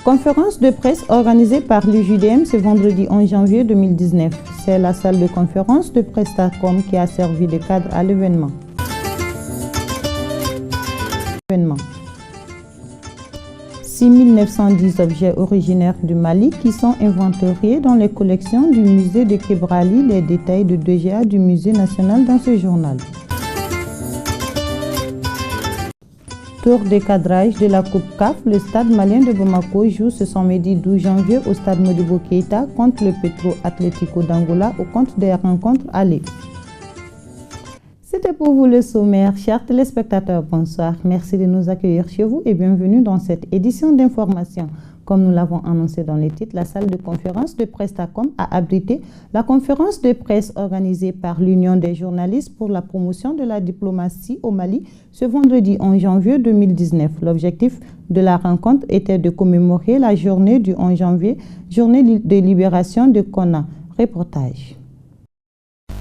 Conférence de presse organisée par l'UJDM ce vendredi 11 janvier 2019. C'est la salle de conférence de Prestacom qui a servi de cadre à l'événement. 6910 objets originaires du Mali qui sont inventoriés dans les collections du musée de Kébrali. Les détails de 2GA du musée national dans ce journal. Tour de cadrage de la Coupe CAF, le stade malien de Bamako joue ce samedi 12 janvier au stade Modibo Keïta contre le Petro Atlético d'Angola au compte des rencontres allées. C'était pour vous le sommaire. Chers téléspectateurs, bonsoir. Merci de nous accueillir chez vous et bienvenue dans cette édition d'information. Comme nous l'avons annoncé dans les titres, la salle de conférence de Prestacom a abrité la conférence de presse organisée par l'Union des journalistes pour la promotion de la diplomatie au Mali ce vendredi 11 janvier 2019. L'objectif de la rencontre était de commémorer la journée du 11 janvier, journée de libération de Konna. Reportage.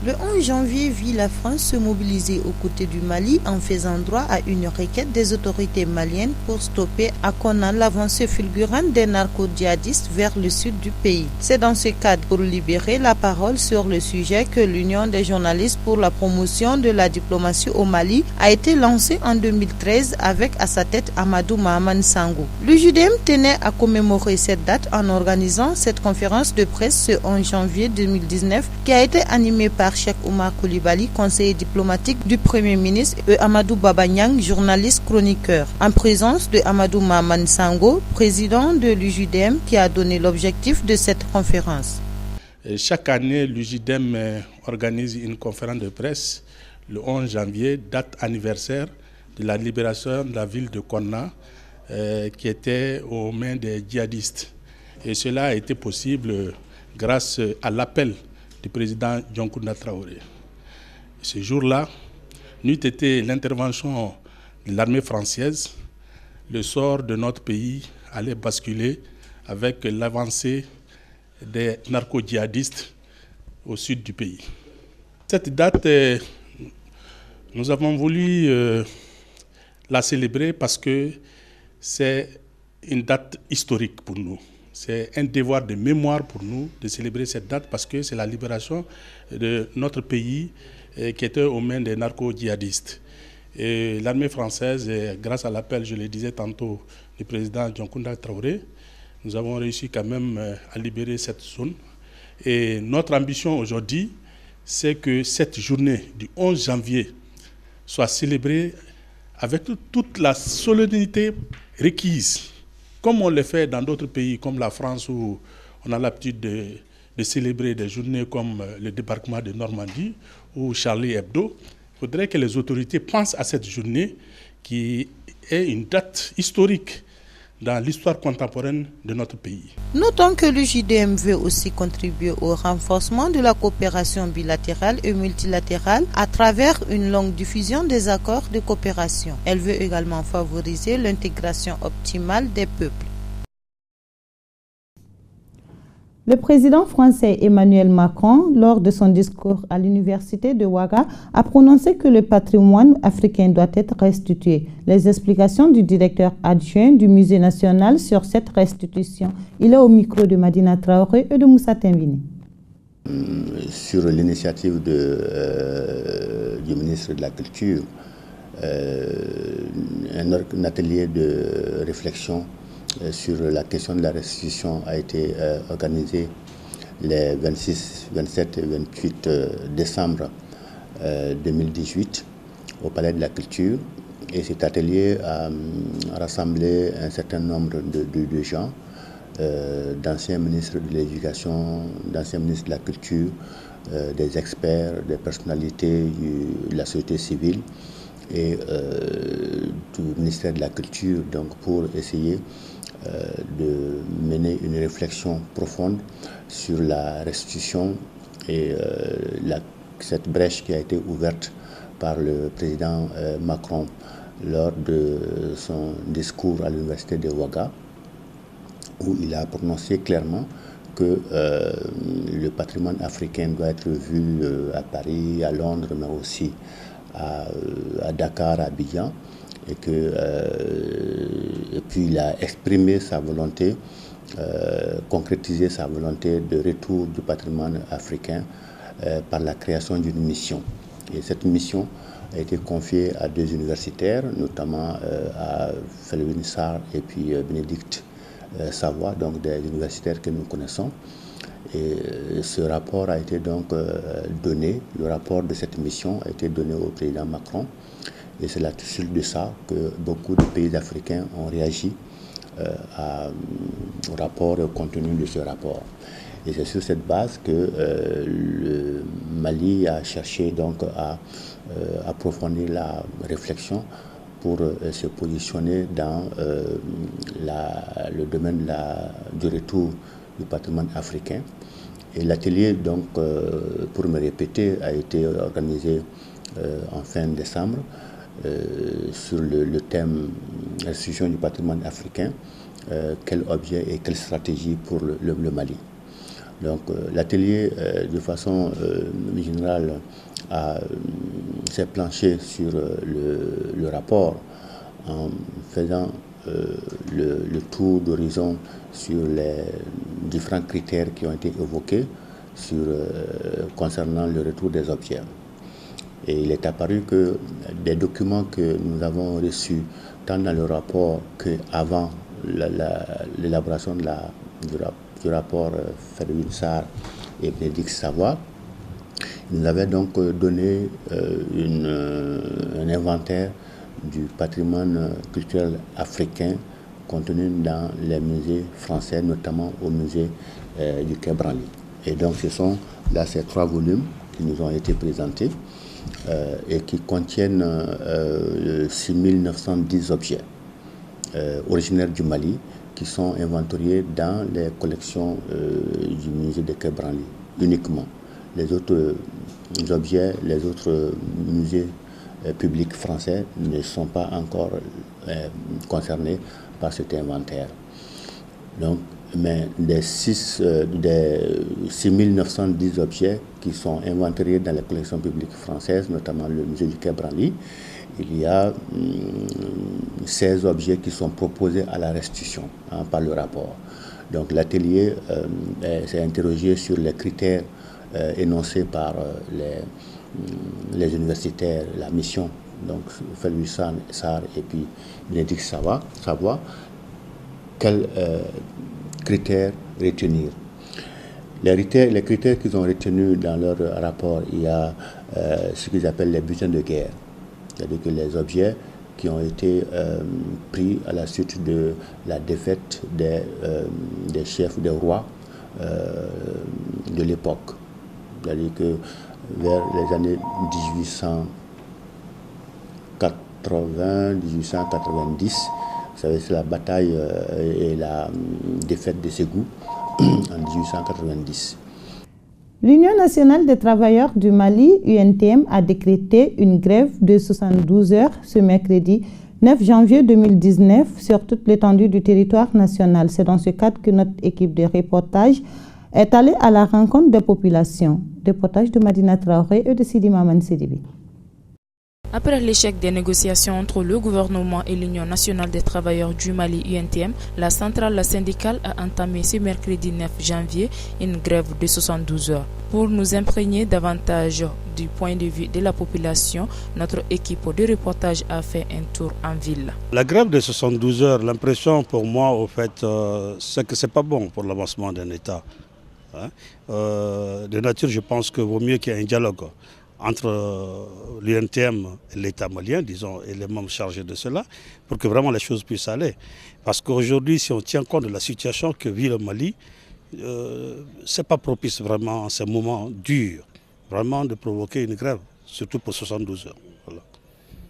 Le 11 janvier vit la France se mobiliser aux côtés du Mali en faisant droit à une requête des autorités maliennes pour stopper à Konna l'avancée fulgurante des narco-djihadistes vers le sud du pays. C'est dans ce cadre pour libérer la parole sur le sujet que l'Union des journalistes pour la promotion de la diplomatie au Mali a été lancée en 2013 avec à sa tête Amadou Mahaman Sango. L'UJDM tenait à commémorer cette date en organisant cette conférence de presse ce 11 janvier 2019 qui a été animée par Cheikh Oumar Coulibaly, conseiller diplomatique du Premier ministre, et Amadou Babanyang, journaliste chroniqueur, en présence de Amadou Mahaman Sango, président de l'UJDM, qui a donné l'objectif de cette conférence. Chaque année, l'UJDM organise une conférence de presse le 11 janvier, date anniversaire de la libération de la ville de Konna, qui était aux mains des djihadistes. Et cela a été possible grâce à l'appel du président Dioncounda Traoré. Ce jour-là, n'eût été l'intervention de l'armée française, le sort de notre pays allait basculer avec l'avancée des narco-djihadistes au sud du pays. Cette date, nous avons voulu la célébrer parce que c'est une date historique pour nous. C'est un devoir de mémoire pour nous de célébrer cette date parce que c'est la libération de notre pays qui était aux mains des narco-djihadistes. Et l'armée française, grâce à l'appel, je le disais tantôt, du président Dioncounda Traoré, nous avons réussi quand même à libérer cette zone. Et notre ambition aujourd'hui, c'est que cette journée du 11 janvier soit célébrée avec toute la solennité requise, comme on le fait dans d'autres pays comme la France où on a l'habitude de célébrer des journées comme le débarquement de Normandie ou Charlie Hebdo. Il faudrait que les autorités pensent à cette journée qui est une date historique dans l'histoire contemporaine de notre pays. Notons que l'UJDM veut aussi contribuer au renforcement de la coopération bilatérale et multilatérale à travers une longue diffusion des accords de coopération. Elle veut également favoriser l'intégration optimale des peuples. Le président français Emmanuel Macron, lors de son discours à l'université de Ouaga, a prononcé que le patrimoine africain doit être restitué. Les explications du directeur adjoint du musée national sur cette restitution. Il est au micro de Madina Traoré et de Moussa Tenvini. Sur l'initiative du ministre de la Culture, un atelier de réflexion sur la question de la restitution a été organisé les 26, 27 et 28 décembre 2018 au Palais de la Culture. Et cet atelier a rassemblé un certain nombre de gens, d'anciens ministres de l'Éducation, d'anciens ministres de la Culture, des experts, des personnalités de la société civile et du ministère de la Culture, donc pour essayer de mener une réflexion profonde sur la restitution et cette brèche qui a été ouverte par le président Macron lors de son discours à l'université de Ouaga, où il a prononcé clairement que le patrimoine africain doit être vu à Paris, à Londres, mais aussi à Dakar, à Abidjan, et puis il a exprimé sa volonté, concrétisé sa volonté de retour du patrimoine africain par la création d'une mission. Et cette mission a été confiée à 2 universitaires, notamment à Felwine Sarr et puis Bénédicte Savoie, donc des universitaires que nous connaissons. Et ce rapport a été donc donné, le rapport de cette mission a été donné au président Macron. Et c'est là-dessus de ça que beaucoup de pays africains ont réagi au rapport et au contenu de ce rapport. Et c'est sur cette base que le Mali a cherché donc à approfondir la réflexion pour se positionner dans le domaine du retour du patrimoine africain. Et l'atelier, donc, pour me répéter, a été organisé en fin décembre sur le thème restitution du patrimoine africain, quel objet et quelle stratégie pour le Mali. Donc l'atelier, de façon générale, s'est planché sur le rapport en faisant le tour d'horizon sur les différents critères qui ont été évoqués concernant le retour des objets. Et il est apparu que des documents que nous avons reçus, tant dans le rapport qu'avant l'élaboration du rapport Felwine Sarr et Bénédicte Savoie, nous avaient donc donné un inventaire du patrimoine culturel africain contenu dans les musées français, notamment au musée du Quai Branly. Et donc ce sont là ces 3 volumes qui nous ont été présentés et qui contiennent 6910 objets originaires du Mali qui sont inventoriés dans les collections du musée de Quai Branly uniquement. Les autres objets, les autres musées publics français ne sont pas encore concernés par cet inventaire. Donc, mais des 6910 objets qui sont inventoriés dans les collections publiques françaises, notamment le musée du Quai Branly, il y a 16 objets qui sont proposés à la restitution par le rapport. Donc l'atelier s'est interrogé sur les critères énoncés par les universitaires, la mission, donc Felwine Sarr et puis Bénédicte Savoie, quels critères retenir. Les critères qu'ils ont retenus dans leur rapport, il y a ce qu'ils appellent les butins de guerre, c'est-à-dire que les objets qui ont été pris à la suite de la défaite des chefs, des rois de l'époque. C'est-à-dire que vers les années 1880-1890, vous savez, c'est la bataille et la défaite de Ségou en 1890. L'Union nationale des travailleurs du Mali, UNTM, a décrété une grève de 72 heures ce mercredi 9 janvier 2019 sur toute l'étendue du territoire national. C'est dans ce cadre que notre équipe de reportage est allée à la rencontre des populations. Reportage de Madina Traoré et de Sidi Maman Sidibi. Après l'échec des négociations entre le gouvernement et l'Union nationale des travailleurs du Mali UNTM, la centrale syndicale a entamé ce mercredi 9 janvier une grève de 72 heures. Pour nous imprégner davantage du point de vue de la population, notre équipe de reportage a fait un tour en ville. La grève de 72 heures, l'impression pour moi, au fait, c'est que ce n'est pas bon pour l'avancement d'un État. De nature, je pense qu'il vaut mieux qu'il y ait un dialogue entre l'UNTM et l'État malien, disons, et les membres chargés de cela, pour que vraiment les choses puissent aller. Parce qu'aujourd'hui, si on tient compte de la situation que vit le Mali, ce n'est pas propice vraiment en ces moments durs, vraiment de provoquer une grève, surtout pour 72 heures. Voilà.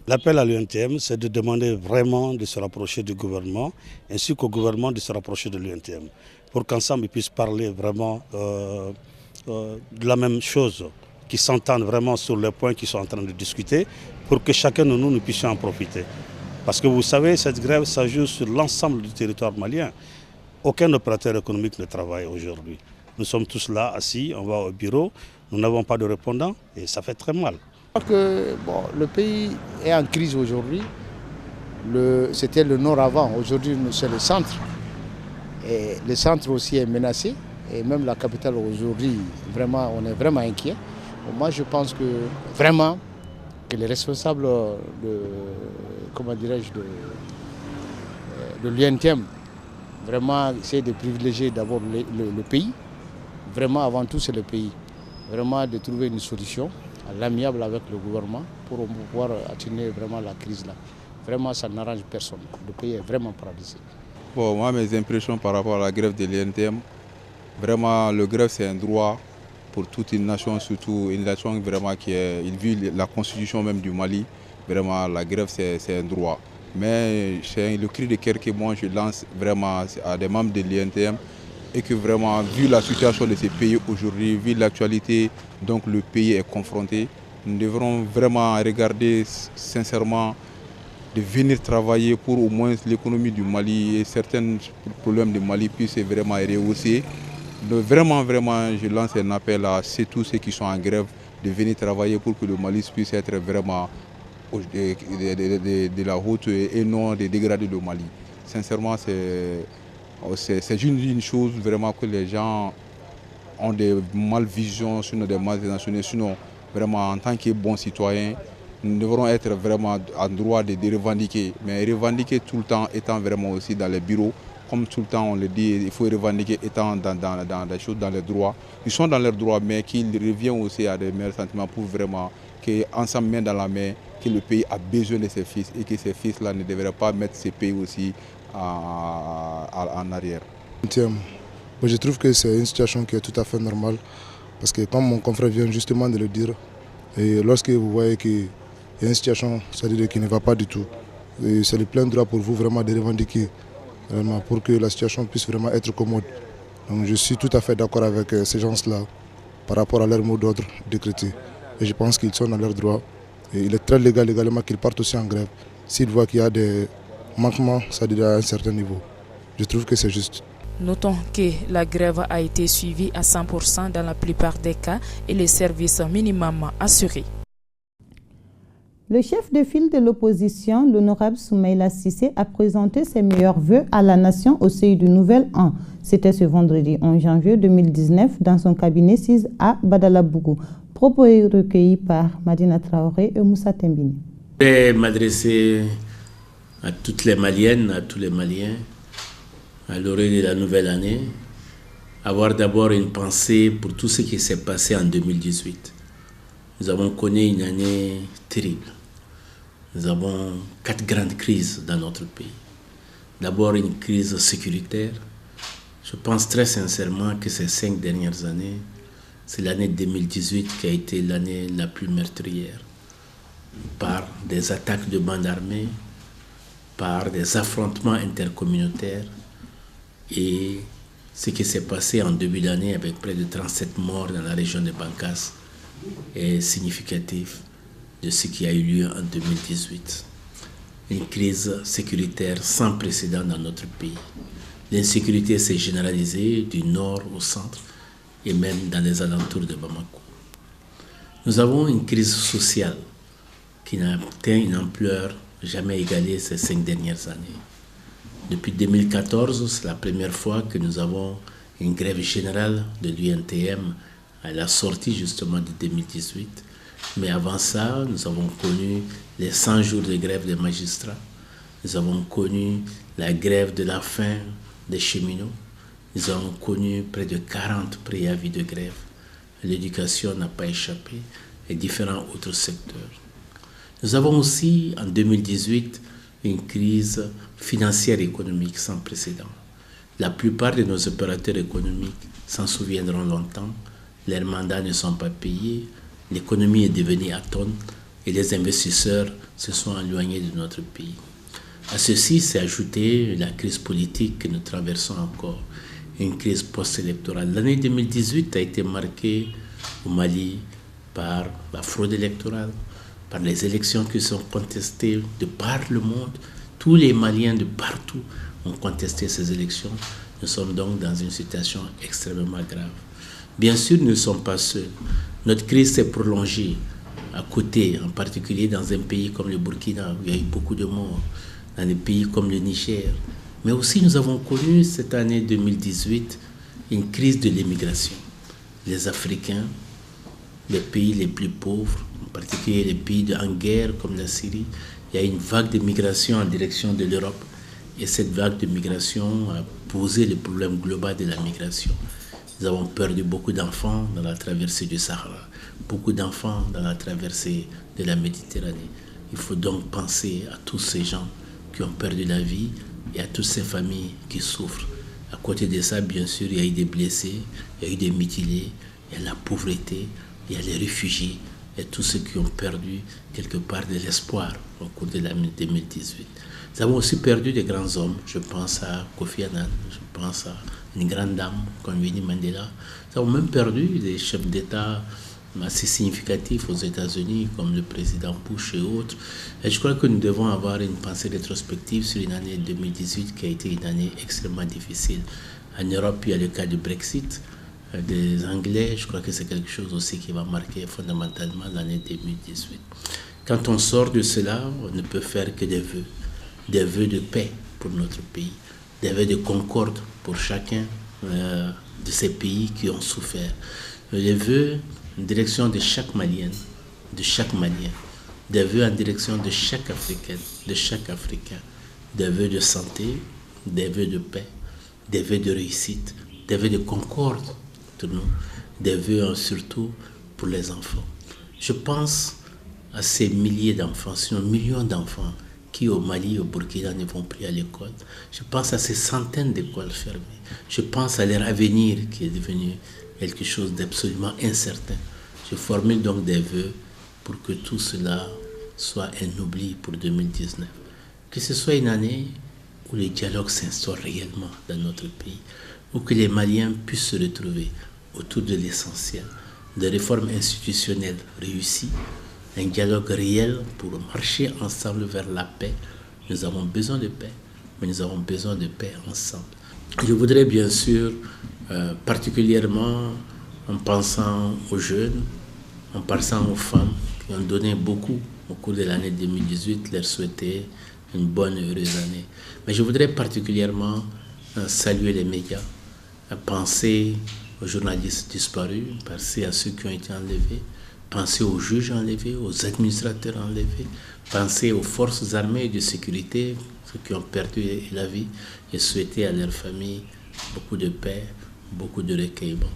L'appel à l'UNTM, c'est de demander vraiment de se rapprocher du gouvernement, ainsi qu'au gouvernement de se rapprocher de l'UNTM, pour qu'ensemble ils puissent parler vraiment de la même chose, qui s'entendent vraiment sur les points qu'ils sont en train de discuter, pour que chacun de nous puissions en profiter. Parce que vous savez, cette grève s'ajoute sur l'ensemble du territoire malien. Aucun opérateur économique ne travaille aujourd'hui. Nous sommes tous là, assis, on va au bureau, nous n'avons pas de répondants et ça fait très mal. Je crois que le pays est en crise aujourd'hui C'était le nord avant, aujourd'hui c'est le centre. Et le centre aussi est menacé. Et même la capitale aujourd'hui, vraiment, on est vraiment inquiet. Moi je pense que vraiment que les responsables de l'UNTM vraiment essayer de privilégier d'abord le pays. Vraiment avant tout c'est le pays. Vraiment de trouver une solution à l'amiable avec le gouvernement pour pouvoir atténuer vraiment la crise là. Vraiment ça n'arrange personne. Le pays est vraiment paralysé. Bon, moi mes impressions par rapport à la grève de l'UNTM, vraiment le grève c'est un droit pour toute une nation, surtout une nation vraiment il vit la constitution même du Mali. Vraiment la grève c'est un droit. Mais c'est le cri de cœur que moi je lance vraiment à des membres de l'UNTM et que vraiment, vu la situation de ces pays aujourd'hui, vu l'actualité, donc le pays est confronté, nous devrons vraiment regarder sincèrement de venir travailler pour au moins l'économie du Mali et certains problèmes du Mali puissent vraiment rehausser. Vraiment, je lance un appel à tous ceux qui sont en grève de venir travailler pour que le Mali puisse être vraiment de la haute et non de dégrader le Mali. Sincèrement, c'est une chose vraiment que les gens ont des malvisions, sinon des malventionnées, sinon vraiment en tant que bons citoyens, nous devrons être vraiment en droit de revendiquer. Mais revendiquer tout le temps étant vraiment aussi dans les bureaux, comme tout le temps on le dit, il faut revendiquer étant dans les choses, dans les droits. Ils sont dans leurs droits, mais qu'ils reviennent aussi à des meilleurs sentiments pour vraiment qu'ensemble, main dans la main, que le pays a besoin de ses fils et que ces fils-là ne devraient pas mettre ces pays aussi en arrière. Je trouve que c'est une situation qui est tout à fait normale parce que comme mon confrère vient justement de le dire, et lorsque vous voyez qu'il y a une situation qui ne va pas du tout, c'est le plein droit pour vous vraiment de revendiquer vraiment, pour que la situation puisse vraiment être commode. Donc je suis tout à fait d'accord avec ces gens-là par rapport à leur mot d'ordre décrété. Et je pense qu'ils sont dans leur droit. Et il est très légalement qu'ils partent aussi en grève. S'ils voient qu'il y a des manquements, c'est-à-dire à un certain niveau. Je trouve que c'est juste. Notons que la grève a été suivie à 100% dans la plupart des cas et les services minimum assurés. Le chef de file de l'opposition, l'honorable Soumaïla Cissé, a présenté ses meilleurs vœux à la nation au seuil du nouvel an. C'était ce vendredi 11 janvier 2019 dans son cabinet 6 à Badalabougou. Propos recueillis par Madina Traoré et Moussa Tembini. Je vais m'adresser à toutes les Maliennes, à tous les Maliens, à l'orée de la nouvelle année, avoir d'abord une pensée pour tout ce qui s'est passé en 2018. Nous avons connu une année terrible. Nous avons 4 grandes crises dans notre pays. D'abord une crise sécuritaire. Je pense très sincèrement que ces 5 dernières années, c'est l'année 2018 qui a été l'année la plus meurtrière, par des attaques de bandes armées, par des affrontements intercommunautaires et ce qui s'est passé en début d'année avec près de 37 morts dans la région de Bankas est significatif de ce qui a eu lieu en 2018. Une crise sécuritaire sans précédent dans notre pays. L'insécurité s'est généralisée du nord au centre et même dans les alentours de Bamako. Nous avons une crise sociale qui a atteint une ampleur jamais égalée ces 5 dernières années. Depuis 2014, c'est la première fois que nous avons une grève générale de l'UNTM à la sortie justement de 2018. Mais avant ça, nous avons connu les 100 jours de grève des magistrats. Nous avons connu la grève de la faim des cheminots. Nous avons connu près de 40 préavis de grève. L'éducation n'a pas échappé et différents autres secteurs. Nous avons aussi, en 2018, une crise financière et économique sans précédent. La plupart de nos opérateurs économiques s'en souviendront longtemps. Leurs mandats ne sont pas payés, l'économie est devenue atone et les investisseurs se sont éloignés de notre pays. À ceci s'est ajoutée la crise politique que nous traversons encore, une crise post-électorale. L'année 2018 a été marquée au Mali par la fraude électorale, par les élections qui sont contestées de par le monde. Tous les Maliens de partout ont contesté ces élections. Nous sommes donc dans une situation extrêmement grave. Bien sûr, nous ne sommes pas seuls. Notre crise s'est prolongée à côté, en particulier dans un pays comme le Burkina, où il y a eu beaucoup de morts, dans des pays comme le Niger. Mais aussi nous avons connu cette année 2018 une crise de l'immigration. Les Africains, les pays les plus pauvres, en particulier les pays en guerre comme la Syrie, il y a une vague de migration en direction de l'Europe. Et cette vague de migration a posé le problème global de la migration. Nous avons perdu beaucoup d'enfants dans la traversée du Sahara, beaucoup d'enfants dans la traversée de la Méditerranée. Il faut donc penser à tous ces gens qui ont perdu la vie et à toutes ces familles qui souffrent. À côté de ça, bien sûr, il y a eu des blessés, il y a eu des mutilés, il y a la pauvreté, il y a les réfugiés et tous ceux qui ont perdu quelque part de l'espoir au cours de l'année 2018. Nous avons aussi perdu des grands hommes. Je pense à Kofi Annan, je pense à une grande dame comme Winnie Mandela. Nous avons même perdu des chefs d'État assez significatifs aux États-Unis, comme le président Bush et autres. Et je crois que nous devons avoir une pensée rétrospective sur une année 2018 qui a été une année extrêmement difficile. En Europe, il y a le cas du Brexit, des Anglais. Je crois que c'est quelque chose aussi qui va marquer fondamentalement l'année 2018. Quand on sort de cela, on ne peut faire que des vœux de paix pour notre pays, des vœux de concorde pour chacun de ces pays qui ont souffert. Les vœux en direction de chaque Malienne, de chaque Malien, des vœux en direction de chaque Africaine, de chaque Africain, des vœux de santé, des vœux de paix, des vœux de réussite, des vœux de concorde pour nous, des vœux surtout pour les enfants. Je pense à ces milliers d'enfants, sinon millions d'enfants qui au Mali, au Burkina ne vont plus à l'école. Je pense à ces centaines d'écoles fermées. Je pense à leur avenir qui est devenu quelque chose d'absolument incertain. Je formule donc des vœux pour que tout cela soit un oubli pour 2019. Que ce soit une année où le dialogue s'instaure réellement dans notre pays, où que les Maliens puissent se retrouver autour de l'essentiel, des réformes institutionnelles réussies, un dialogue réel pour marcher ensemble vers la paix. Nous avons besoin de paix, mais nous avons besoin de paix ensemble. Je voudrais bien sûr, particulièrement en pensant aux jeunes, en pensant aux femmes qui ont donné beaucoup au cours de l'année 2018, leur souhaiter une bonne et heureuse année. Mais je voudrais particulièrement saluer les médias, penser aux journalistes disparus, penser à ceux qui ont été enlevés, penser aux juges enlevés, aux administrateurs enlevés, penser aux forces armées et de sécurité, ceux qui ont perdu la vie, et souhaiter à leurs familles beaucoup de paix, beaucoup de recueillement.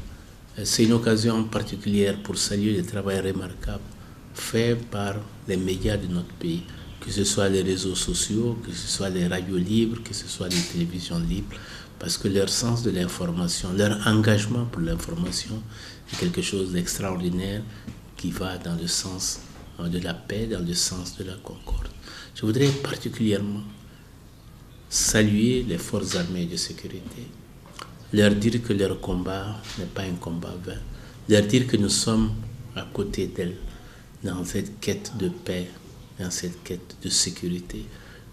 C'est une occasion particulière pour saluer le travail remarquable fait par les médias de notre pays, que ce soit les réseaux sociaux, que ce soit les radios libres, que ce soit les télévisions libres, parce que leur sens de l'information, leur engagement pour l'information est quelque chose d'extraordinaire qui va dans le sens de la paix, dans le sens de la concorde. Je voudrais particulièrement saluer les forces armées de sécurité, leur dire que leur combat n'est pas un combat vain, leur dire que nous sommes à côté d'elles dans cette quête de paix, dans cette quête de sécurité.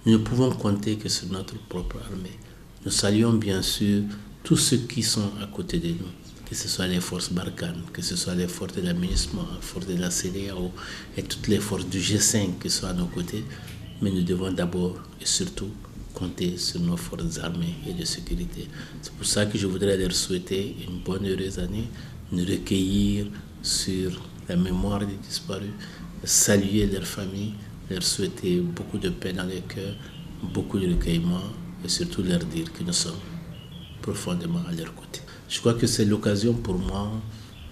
Nous ne pouvons compter que sur notre propre armée. Nous saluons bien sûr tous ceux qui sont à côté de nous, que ce soit les forces Barkhane, que ce soit les forces de l'aménagement, les forces de la CEDEAO et toutes les forces du G5 qui sont à nos côtés. Mais nous devons d'abord et surtout compter sur nos forces armées et de sécurité. C'est pour ça que je voudrais leur souhaiter une bonne heureuse année, nous recueillir sur la mémoire des disparus, saluer leurs familles, leur souhaiter beaucoup de paix dans les cœurs, beaucoup de recueillement et surtout leur dire que nous sommes profondément à leur côté. Je crois que c'est l'occasion pour moi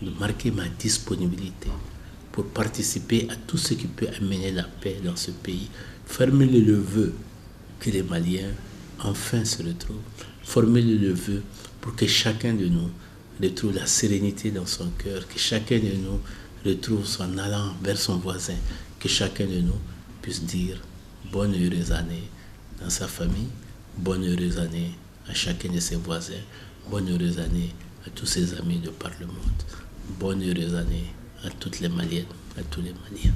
de marquer ma disponibilité pour participer à tout ce qui peut amener la paix dans ce pays, formuler le vœu que les Maliens enfin se retrouvent, formuler le vœu pour que chacun de nous retrouve la sérénité dans son cœur, que chacun de nous retrouve son allant vers son voisin, que chacun de nous puisse dire bonne et heureuse année dans sa famille, bonne et heureuse année à chacun de ses voisins, bonne et heureuse année à tous ses amis de par le monde, bonne et heureuse année à toutes les Maliennes, à tous les Maliens.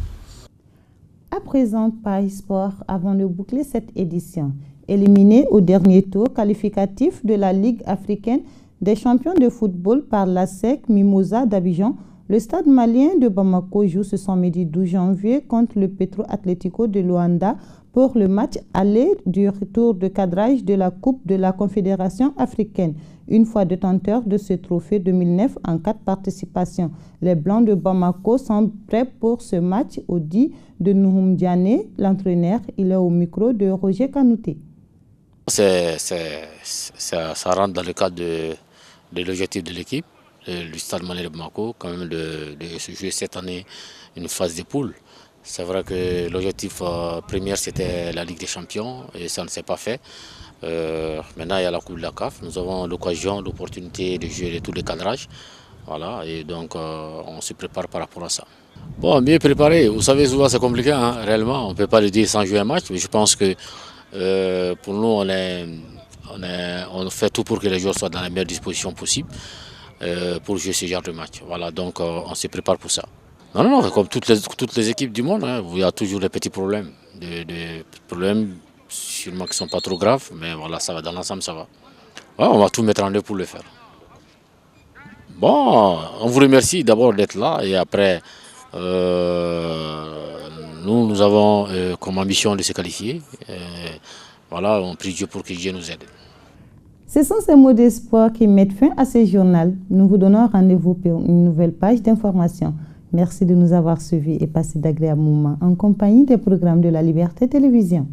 À présent, Paris Sport, avant de boucler cette édition, éliminé au dernier tour qualificatif de la Ligue africaine des champions de football par la SEC Mimosa d'Abidjan, le stade malien de Bamako joue ce samedi 12 janvier contre le Petro Atlético de Luanda pour le match aller du retour de cadrage de la Coupe de la Confédération africaine. Une fois détenteurs de ce trophée 2009 en 4 participations, les Blancs de Bamako sont prêts pour ce match au dit de Nouhoum Diané, l'entraîneur. Il est au micro de Roger Kanouté. Ça rentre dans le cadre de l'objectif de l'équipe, du Stade Malien de Bamako, quand même de se jouer cette année une phase de poule. C'est vrai que l'objectif premier c'était la Ligue des Champions et ça ne s'est pas fait. Maintenant il y a la Coupe de la CAF, nous avons l'occasion, l'opportunité de jouer tous les cadrages. Voilà, et donc on se prépare par rapport à ça. Bon, mieux préparé, vous savez souvent c'est compliqué, hein, réellement, on ne peut pas le dire sans jouer un match, mais je pense que pour nous on fait tout pour que les joueurs soient dans la meilleure disposition possible pour jouer ce genre de match. Voilà, donc on se prépare pour ça. Non, comme toutes les équipes du monde, hein, il y a toujours des petits problèmes. Des problèmes sûrement qui ne sont pas trop graves, mais voilà, ça va, dans l'ensemble ça va. Ouais, on va tout mettre en œuvre pour le faire. Bon, on vous remercie d'abord d'être là et après, nous avons comme ambition de se qualifier. Voilà, on prie Dieu pour que Dieu nous aide. Ce sont ces mots d'espoir qui mettent fin à ce journal. Nous vous donnons rendez-vous pour une nouvelle page d'information. Merci de nous avoir suivis et passé d'agréables moments en compagnie des programmes de la Liberté Télévision.